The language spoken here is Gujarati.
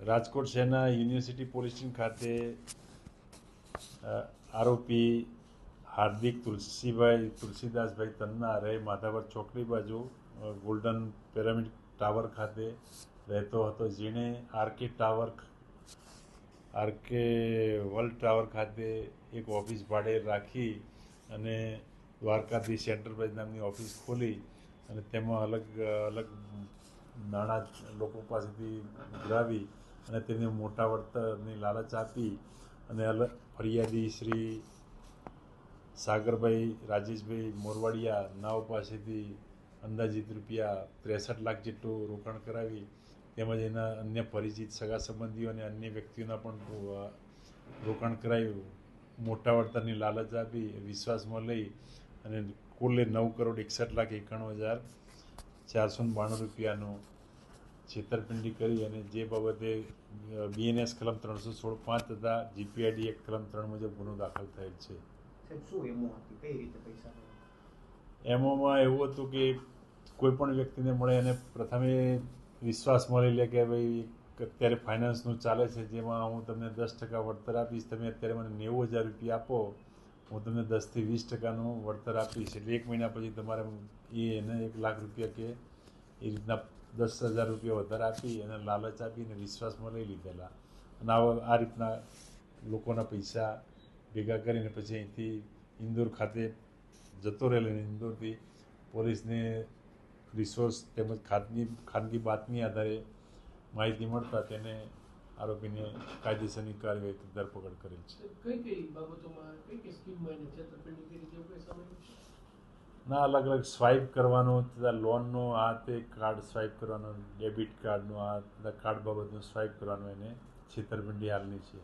રાજકોટ શહેરના યુનિવર્સિટી પોલીસ સ્ટેશન ખાતે આરોપી હાર્દિક તુલસીદાસભાઈ તન્ના રહે માધાવર ચોકડી બાજુ ગોલ્ડન પિરામિડ ટાવર ખાતે રહેતો હતો, જેણે આરકે વર્લ્ડ ટાવર ખાતે એક ઓફિસ ભાડે રાખી અને દ્વારકાધીશ એન્ટરપ્રાઇઝ નામની ઓફિસ ખોલી અને તેમાં અલગ અલગ નાણાં લોકો પાસેથી ઉઘરાવી અને તેને મોટા વળતરની લાલચ આપી અને ફરિયાદી શ્રી સાગરભાઈ રાજેશભાઈ મોરવાડિયા નાવ પાસેથી અંદાજિત રૂપિયા 63 લાખ જેટલું રોકાણ કરાવી તેમજ એના અન્ય પરિચિત સગા સંબંધીઓ અને અન્ય વ્યક્તિઓના પણ રોકાણ કરાવ્યું, મોટા વળતરની લાલચ આપી વિશ્વાસમાં લઈ અને કુલ 9,61,91,492 રૂપિયાનું છેતરપિંડી કરી અને જે બાબતે BNS કલમ 316(5) તથા GPID એક્ટ કલમ 3 મુજબ ગુનો દાખલ થયેલ છે. એમોમાં એવું હતું કે કોઈ પણ વ્યક્તિને મળે એને પ્રથમે વિશ્વાસ મળી લે કે ભાઈ અત્યારે ફાઇનાન્સનું ચાલે છે, જેમાં હું તમને 10% વળતર આપીશ, તમે અત્યારે મને 90,000 રૂપિયા આપો, હું તમને 10 થી 20% વળતર આપીશ, એટલે 1 મહિના પછી તમારે એને 1 લાખ રૂપિયા કે એ રીતના 10,000 રૂપિયા વધારે આપી અને લાલચ આપીને વિશ્વાસમાં લઈ લીધેલા અને આ રીતના લોકોના પૈસા ભેગા કરીને પછી અહીંથી ઇન્દોર ખાતે જતો રહેલો અને ઇન્દોરથી પોલીસને રિસોર્સ તેમજ ખાનગી બાતમી આધારે માહિતી મળતા તેને આરોપીને કાયદેસરની કાર્યવાહી ધરપકડ કરેલ છે. ના, અલગ અલગ સ્વાઇપ કરવાનો તથા લોનનો આ તે કાર્ડ સ્વાઇપ કરવાનો, ડેબિટ કાર્ડનો આ તથા કાર્ડ બાબતનો સ્વાઇપ કરવાનો એને છેતરપિંડી હાલની છે.